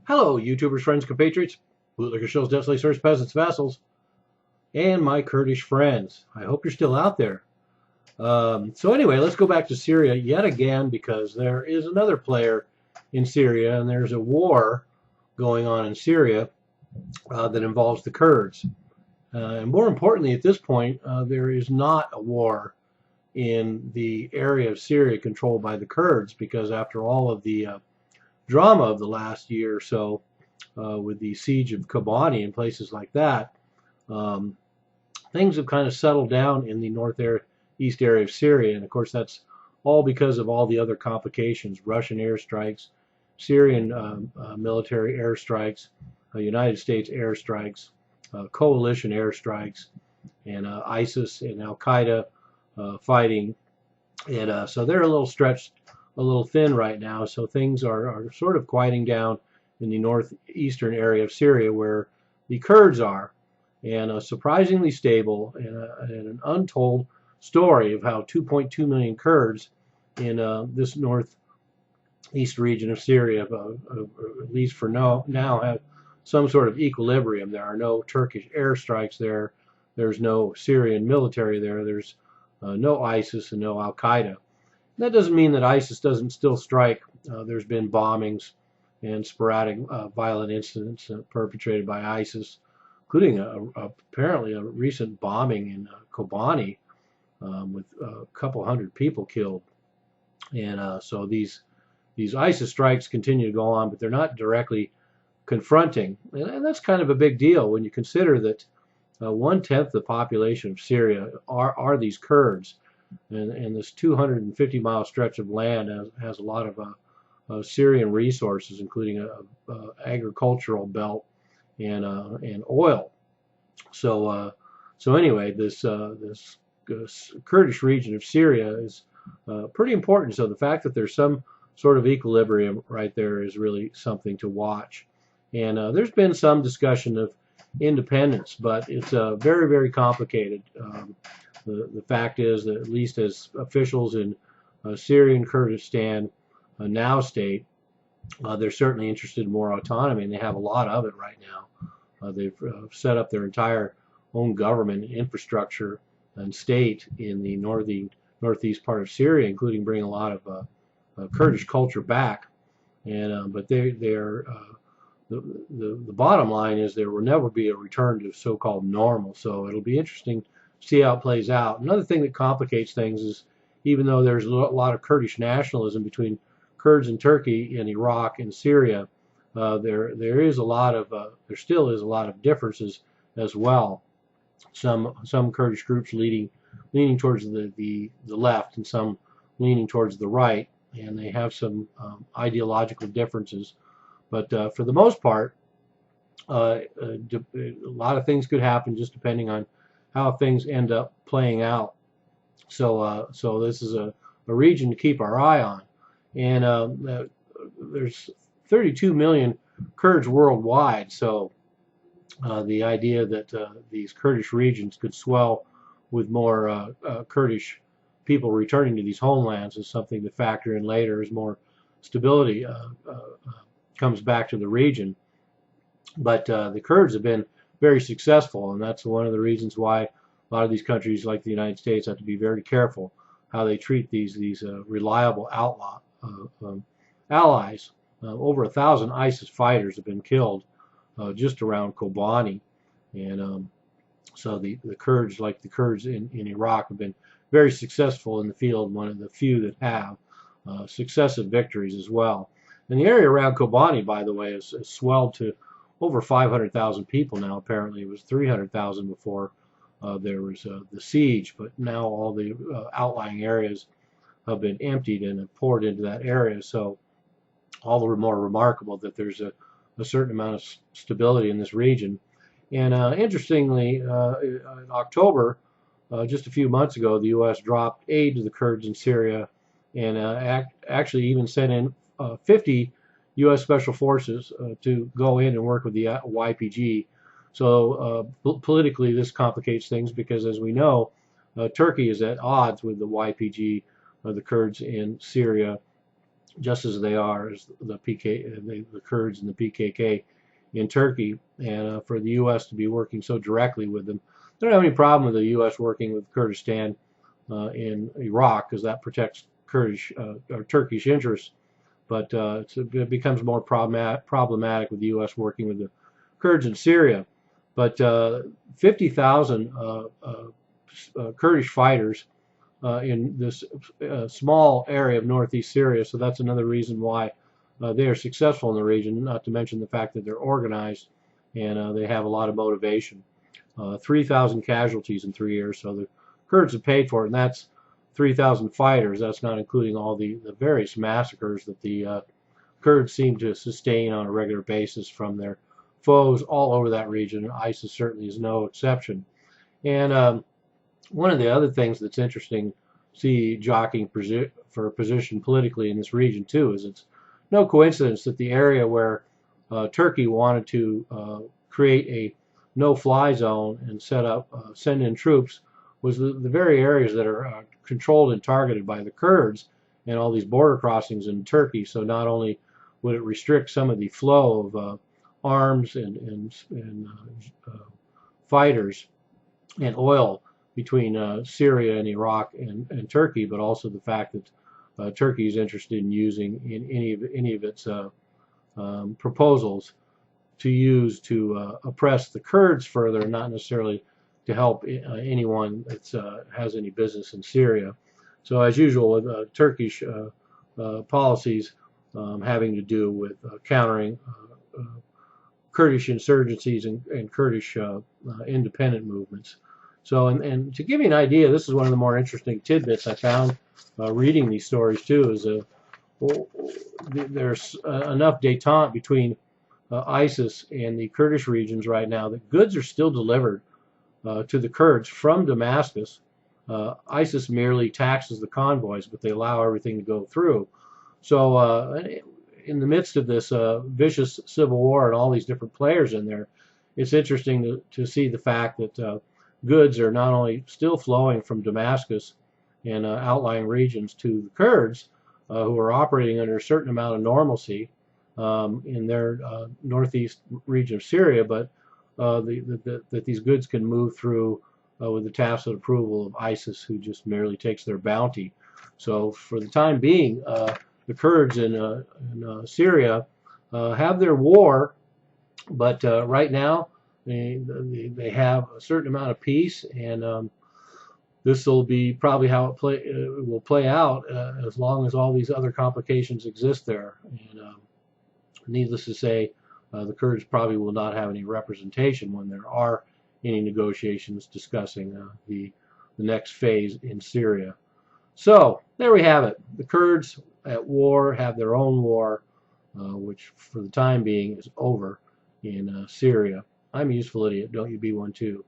Hello, YouTubers, friends, compatriots, bootlicker shills, debt slaves, serfs, peasants, vassals, and my Kurdish friends. I hope you're still out there. So anyway, let's go back to Syria yet again because there is another player in Syria, and there's a war going on in Syria that involves the Kurds. And more importantly, at this point, there is not a war in the area of Syria controlled by the Kurds because after all of the drama of the last year or so with the siege of Kobani and places like that, things have kind of settled down in the northeast area of Syria. And of course, that's all because of all the other complications: Russian airstrikes, Syrian military airstrikes, United States airstrikes, coalition airstrikes, and ISIS and Al Qaeda fighting. And so they're a little stretched, a little thin right now. So things are sort of quieting down in the northeastern area of Syria where the Kurds are, and surprisingly stable, and an untold story of how 2.2 million Kurds in this northeast region of Syria, at least for now, have some sort of equilibrium. There are no Turkish airstrikes there. There's no Syrian military there. There's no ISIS and no Al Qaeda. That doesn't mean that ISIS doesn't still strike. There's been bombings and sporadic violent incidents perpetrated by ISIS, including apparently a recent bombing in Kobani with a couple hundred people killed. And so these ISIS strikes continue to go on, but they're not directly confronting. And that's kind of a big deal when you consider that 1/10 the population of Syria are these Kurds. And this 250-mile stretch of land has a lot of Syrian resources, including a agricultural belt and oil. So anyway, this Kurdish region of Syria is pretty important. So the fact that there's some sort of equilibrium right there is really something to watch. And there's been some discussion of independence, but it's very, very complicated. The fact is that at least as officials in Syrian Kurdistan now state, they're certainly interested in more autonomy, and they have a lot of it right now. They've set up their entire own government and infrastructure and state in the northeast part of Syria, including bringing a lot of Kurdish culture back. And but they're the bottom line is there will never be a return to so-called normal. So it'll be interesting to see how it plays out. Another thing that complicates things is even though there's a lot of Kurdish nationalism between Kurds in Turkey and Iraq and Syria, there still is a lot of differences as well. Some Kurdish groups leaning towards the left and some leaning towards the right, and they have some ideological differences. But for the most part, a lot of things could happen just depending on how things end up playing out. So this is a region to keep our eye on. And there's 32 million Kurds worldwide. So the idea that these Kurdish regions could swell with more Kurdish people returning to these homelands is something to factor in later as more stability comes back to the region. But the Kurds have been very successful, and that's one of the reasons why a lot of these countries like the United States have to be very careful how they treat these reliable allies. Over 1,000 ISIS fighters have been killed just around Kobani, and so the Kurds, like the Kurds in Iraq, have been very successful in the field, one of the few that have successive victories as well. And the area around Kobani, by the way, has swelled to over 500,000 people now. Apparently it was 300,000 before there was the siege, but now all the outlying areas have been emptied and have poured into that area. So all the more remarkable that there's a certain amount of stability in this region. And interestingly, in October, just a few months ago, the U.S. dropped aid to the Kurds in Syria and actually even sent in 50 U.S. Special Forces to go in and work with the YPG. So politically, this complicates things because, as we know, Turkey is at odds with the YPG, the Kurds in Syria, just as they are as the Kurds and the PKK in Turkey, and for the U.S. to be working so directly with them. They don't have any problem with the U.S. working with Kurdistan in Iraq, because that protects Kurdish or Turkish interests. But it becomes more problematic with the U.S. working with the Kurds in Syria. But 50,000 Kurdish fighters in this small area of northeast Syria, so that's another reason why they are successful in the region, not to mention the fact that they're organized and they have a lot of motivation. 3,000 casualties in 3 years, so the Kurds have paid for it, and that's 3,000 fighters. That's not including all the various massacres that the Kurds seem to sustain on a regular basis from their foes all over that region. ISIS certainly is no exception. And one of the other things that's interesting, see jockeying for a position politically in this region too, is it's no coincidence that the area where Turkey wanted to create a no-fly zone and send in troops was the very areas that are controlled and targeted by the Kurds and all these border crossings in Turkey. So not only would it restrict some of the flow of arms and fighters and oil between Syria and Iraq and Turkey, but also the fact that Turkey is interested in using in any of its proposals to use to oppress the Kurds further, not necessarily to help anyone that has any business in Syria. So as usual with Turkish policies having to do with countering Kurdish insurgencies and Kurdish independent movements. So, and to give you an idea, this is one of the more interesting tidbits I found reading these stories too, is there's enough détente between ISIS and the Kurdish regions right now that goods are still delivered to the Kurds from Damascus. ISIS merely taxes the convoys, but they allow everything to go through. So in the midst of this vicious civil war and all these different players in there, it's interesting to see the fact that goods are not only still flowing from Damascus and outlying regions to the Kurds, who are operating under a certain amount of normalcy in their northeast region of Syria, but that these goods can move through with the tacit approval of ISIS, who just merely takes their bounty. So for the time being, the Kurds in Syria have their war, but right now they have a certain amount of peace, and this will be probably how it will play out as long as all these other complications exist there. And needless to say, the Kurds probably will not have any representation when there are any negotiations discussing the next phase in Syria. So there we have it. The Kurds at war have their own war, which for the time being is over in Syria. I'm a useful idiot. Don't you be one too.